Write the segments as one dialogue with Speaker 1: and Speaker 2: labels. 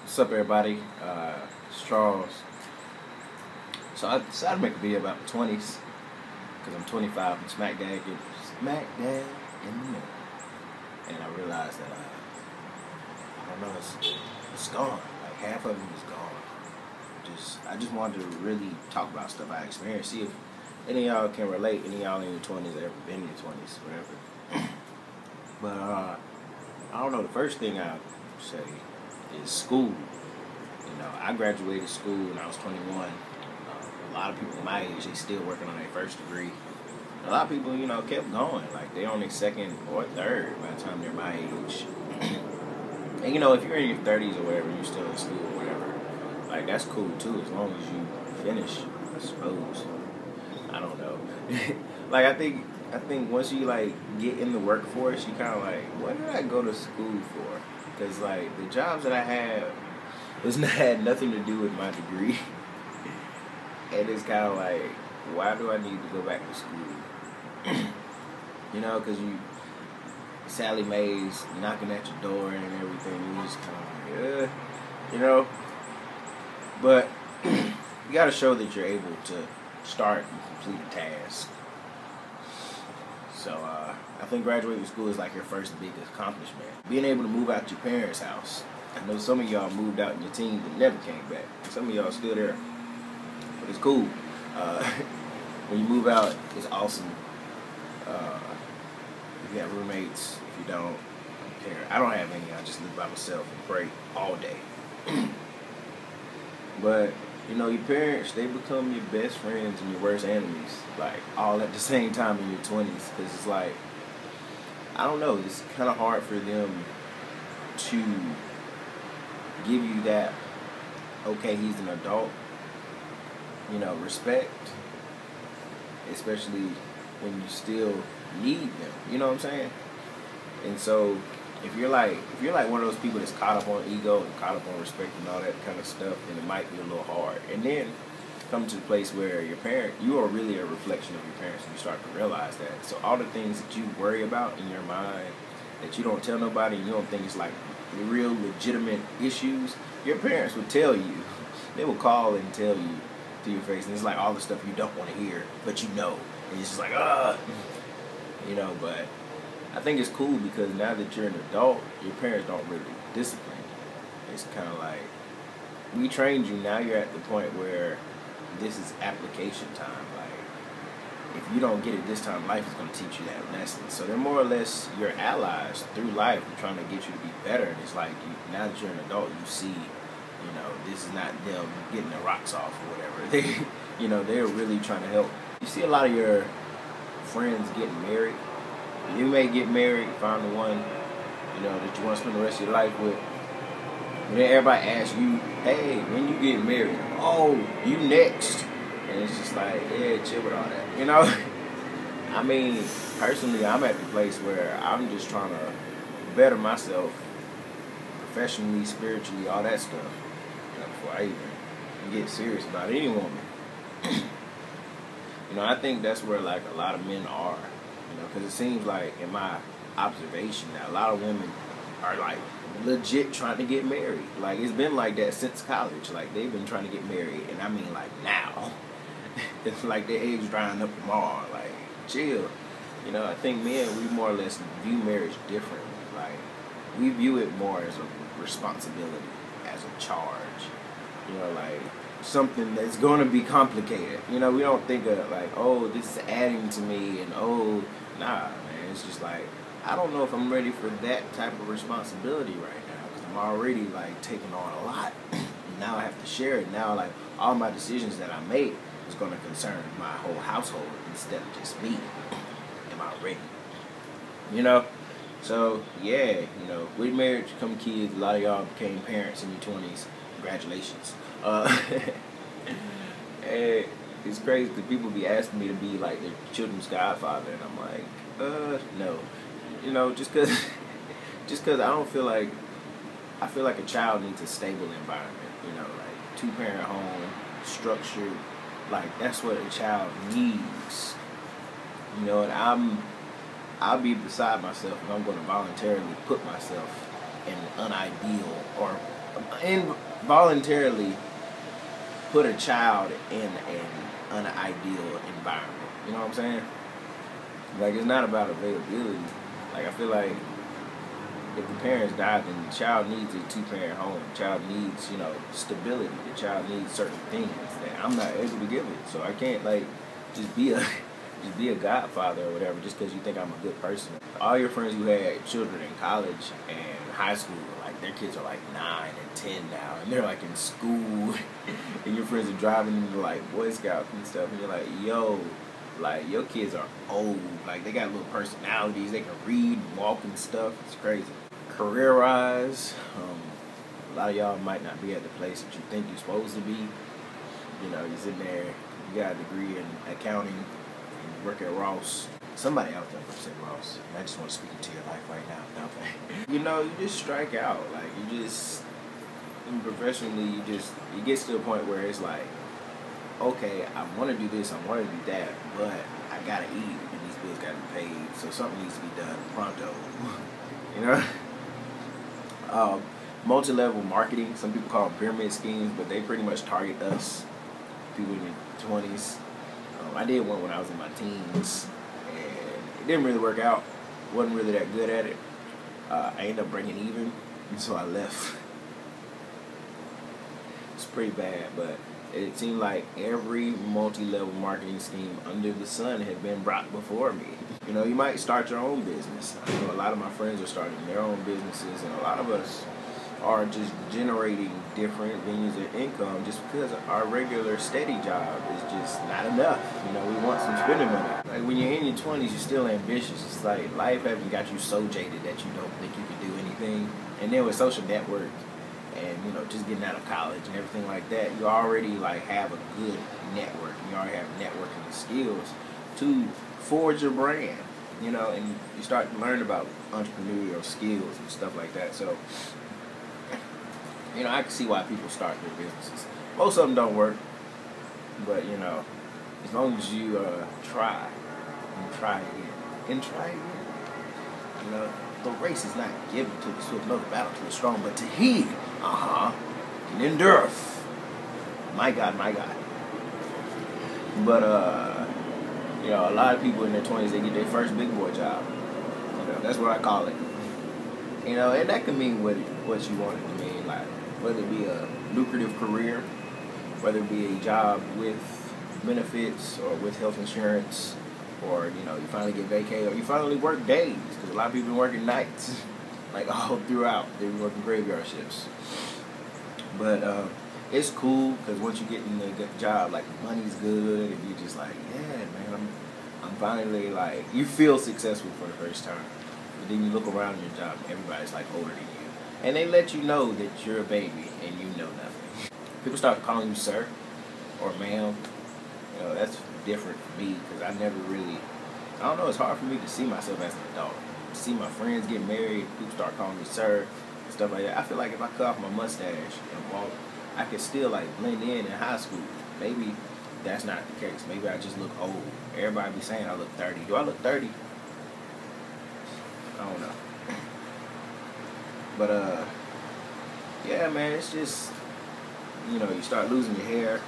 Speaker 1: What's up, everybody? It's Charles. So I decided to make a video about my 20s because I'm 25 and smack dab in the middle. And I realized that I don't know, it's gone. Like half of it is gone. I just wanted to really talk about stuff I experienced. See if any of y'all can relate. Any of y'all in your 20s ever been in your 20s, whatever. But I don't know. The first thing I say is school. You know, I graduated school when I was 21. A lot of people my age, they still working on their first degree. A lot of people, you know, kept going. Like, they on their second or third by the time they're my age. And, you know, if you're in your 30s or whatever, you're still in school or whatever, like, that's cool, too, as long as you finish, I suppose. I don't know. Like, I think once you, like, get in the workforce, you kind of like, what did I go to school for? Because, like, the jobs that I had nothing to do with my degree. And it's kind of like, why do I need to go back to school? You know, because Sally Mae's knocking at your door and everything. You just kind of like, you know. But you got to show that you're able to start and complete a task. So I think graduating school is like your first big accomplishment. Being able to move out your parents' house. I know some of y'all moved out in your teens and never came back. Some of y'all still there. But it's cool. When you move out, it's awesome. If you have roommates, if you don't care. I don't have any. I just live by myself and pray all day. But, you know, your parents, they become your best friends and your worst enemies. Like, all at the same time in your 20s. Because it's like, I don't know. It's kind of hard for them to give you that, okay, he's an adult, you know, respect, especially when you still need them, you know what I'm saying? And so if you're like one of those people that's caught up on ego and caught up on respect and all that kind of stuff, then it might be a little hard. And then come to the place where you are really a reflection of your parents, and you start to realize that. So all the things that you worry about in your mind that you don't tell nobody, and you don't think it's like real legitimate issues, your parents will tell you. They will call and tell you to your face, and it's like all the stuff you don't want to hear, but you know, and it's just like, you know. But I think it's cool because now that you're an adult, your parents don't really discipline you. It's kind of like, we trained you, now you're at the point where this is application time. Like, if you don't get it this time, life is going to teach you that lesson. So they're more or less your allies through life, trying to get you to be better. And it's like, now that you're an adult, you see, you know, this is not them getting their rocks off or whatever. They, you know, they're really trying to help. You see a lot of your friends getting married. You may get married, find the one, you know, that you want to spend the rest of your life with. And then everybody asks you, hey, when you get married? Oh, you next. And it's just like, yeah, chill with all that, you know? I mean, personally, I'm at the place where I'm just trying to better myself professionally, spiritually, all that stuff, you know, before I even get serious about any woman. You know, I think that's where, like, a lot of men are, you know, because it seems like, in my observation, that a lot of women are, like, legit trying to get married. Like, it's been like that since college. Like, they've been trying to get married, and I mean, like, now. It's like their age drying up tomorrow. Like, chill. You know, I think men, we more or less view marriage differently. Like, we view it more as a responsibility, as a charge. You know, like, something that's going to be complicated. You know, we don't think of, like, oh, this is adding to me, and oh, nah, man. It's just like, I don't know if I'm ready for that type of responsibility right now, because I'm already, like, taking on a lot. Now I have to share it. Now, like, all my decisions that I make is going to concern my whole household instead of just me. Am I ready? You know? So, yeah, you know, with marriage come kids. A lot of y'all became parents in your 20s. Congratulations. And it's crazy because people be asking me to be, like, their children's godfather, and I'm like, no. You know, just cause I don't feel like, I feel like a child needs a stable environment, you know, like 2-parent home, structured, like that's what a child needs, you know. And I'll be beside myself if I'm going to voluntarily put myself in an unideal or involuntarily put a child in an unideal environment. You know what I'm saying? Like, it's not about availability. Like, I feel like if the parents die, then the child needs a two-parent home. The child needs, stability. The child needs certain things that I'm not able to give it. So I can't, like, just be a just be a godfather or whatever just because you think I'm a good person. All your friends who had children in college and high school, like, their kids are like 9 and 10 now, and they're like in school, and your friends are driving into like Boy Scouts and stuff, and you're like, yo, like, your kids are old, like, they got little personalities, they can read and walk and stuff. It's crazy. Career-wise, a lot of y'all might not be at the place that you think you're supposed to be. You're sitting there, you got a degree in accounting, and you work at Ross. Somebody out there works at Ross, and I just want to speak into your life right now. No, you just strike out. Like, professionally, it gets to a point where it's like, okay, I want to do this, I want to do that, but I gotta eat, and these bills gotta be paid, so something needs to be done pronto. Multi-level marketing, some people call them pyramid schemes, but they pretty much target us, people in their 20s. I did one when I was in my teens, and it didn't really work out. Wasn't really that good at it. I ended up breaking even, and so I left. It's pretty bad, but it seemed like every multi-level marketing scheme under the sun had been brought before me. You might start your own business. I know a lot of my friends are starting their own businesses, and a lot of us are just generating different venues of income just because our regular steady job is just not enough. We want some spending money. Like, when you're in your 20s, you're still ambitious. It's like life hasn't got you so jaded that you don't think you can do anything. And then with social network and, just getting out of college and everything like that, you already, like, have a good network. You already have networking skills to forge your brand, and you start to learn about entrepreneurial skills and stuff like that. So, I can see why people start their businesses. Most of them don't work, but, as long as you try and try again and try again. The race is not given to the swift, nor the battle to the strong, but to he, and endureth. My God, my God. But, a lot of people in their 20s, they get their first big boy job. That's what I call it. And that can mean what you want it to mean, like, whether it be a lucrative career, whether it be a job with benefits or with health insurance, or, you finally get vacated, or you finally work days, because a lot of people been working nights, like, all throughout. They've been working graveyard shifts. But it's cool, because once you get in the job, like, the money's good, and you're just like, yeah, man, I'm finally, like, you feel successful for the first time. But then you look around your job, and everybody's, like, older than you. And they let you know that you're a baby, and you know nothing. People start calling you sir, or ma'am. That's different for me, because I never really, I don't know, it's hard for me to see myself as an adult. See my friends get married, people start calling me sir, and stuff like that. I feel like if I cut off my mustache and walk, I could still, like, blend in high school. Maybe that's not the case. Maybe I just look old. Everybody be saying I look 30. Do I look 30? I don't know. But, yeah, man, it's just, you start losing your hair.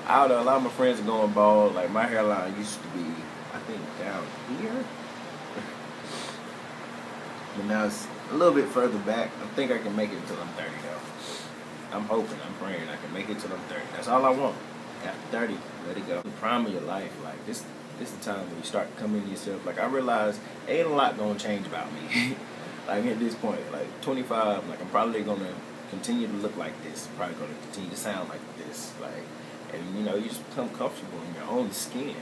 Speaker 1: I don't know, a lot of my friends are going bald. Like, my hairline used to be, I think, down here. But now it's a little bit further back. I think I can make it until I'm 30, though. I'm hoping, I'm praying I can make it till I'm 30. That's all I want. After 30, let it go. The prime of your life, like, this is the time when you start coming to yourself. Like, I realize ain't a lot gonna change about me. Like, at this point, like, 25, like, I'm probably gonna continue to look like this. Probably gonna continue to sound like this. Like, and, you just become comfortable in your own skin.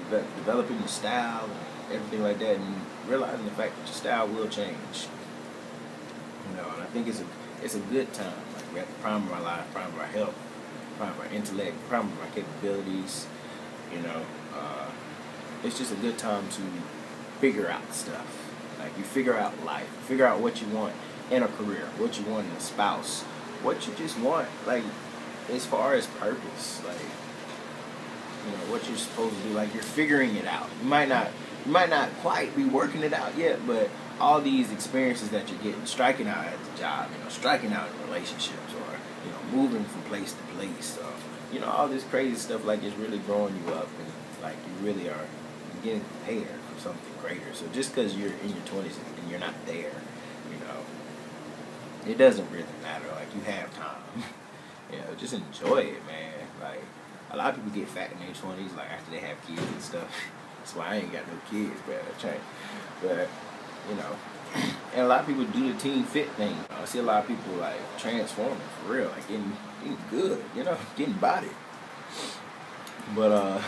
Speaker 1: Developing your style and everything like that, and realizing the fact that your style will change. And I think it's a good time. Like, we're at the prime of our life, prime of our health, prime of our intellect, prime of our capabilities. It's just a good time to figure out stuff. Like, you figure out life, figure out what you want in a career, what you want in a spouse, what you just want, like, as far as purpose, like, what you're supposed to do. Like, you're figuring it out. You might not quite be working it out yet, but all these experiences that you're getting, striking out at the job, striking out in relationships, or moving from place to place, all this crazy stuff, like, it's really growing you up, and like you really are getting prepared for something greater. So just because you're in your 20s and you're not there, it doesn't really matter. Like, you have time. Just enjoy it, man. Like, a lot of people get fat in their 20s, like, after they have kids and stuff. That's why I ain't got no kids, but and a lot of people do the teen fit thing. I see a lot of people, like, transforming for real, like getting good, getting body. But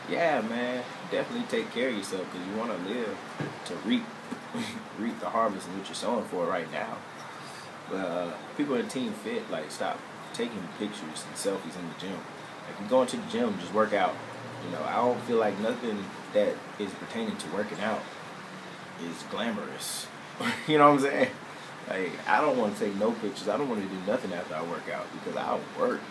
Speaker 1: yeah, man, definitely take care of yourself, because you want to live to reap the harvest of what you're sowing for right now. But people in Team Fit, like, stop taking pictures and selfies in the gym. If you're going to the gym, just work out. I don't feel like nothing that is pertaining to working out is glamorous. You know what I'm saying? Like, I don't want to take no pictures. I don't want to do nothing after I work out, because I'll work.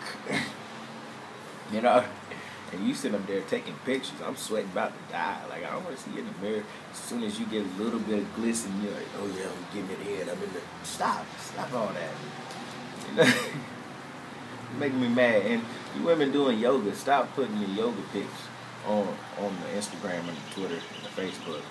Speaker 1: And you sitting up there taking pictures. I'm sweating about to die. Like, I don't want to see you in the mirror. As soon as you get a little bit of glisten, you're like, oh yeah, I'm getting it in. I'm in the... Stop all that. You're making me mad. And you women doing yoga, stop putting your yoga pics on the Instagram and the Twitter and the Facebook.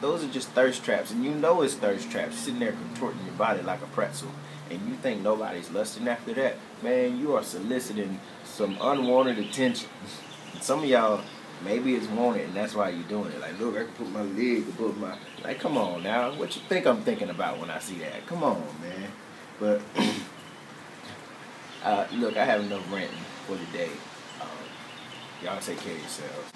Speaker 1: Those are just thirst traps, and it's thirst traps. You're sitting there contorting your body like a pretzel, and you think nobody's lusting after that. Man, you are soliciting some unwanted attention. And some of y'all, maybe it's wanted, and that's why you're doing it. Like, look, I can put my leg above my... Like, come on now. What you think I'm thinking about when I see that? Come on, man. But, look, I have enough ranting for today. Y'all take care of yourselves.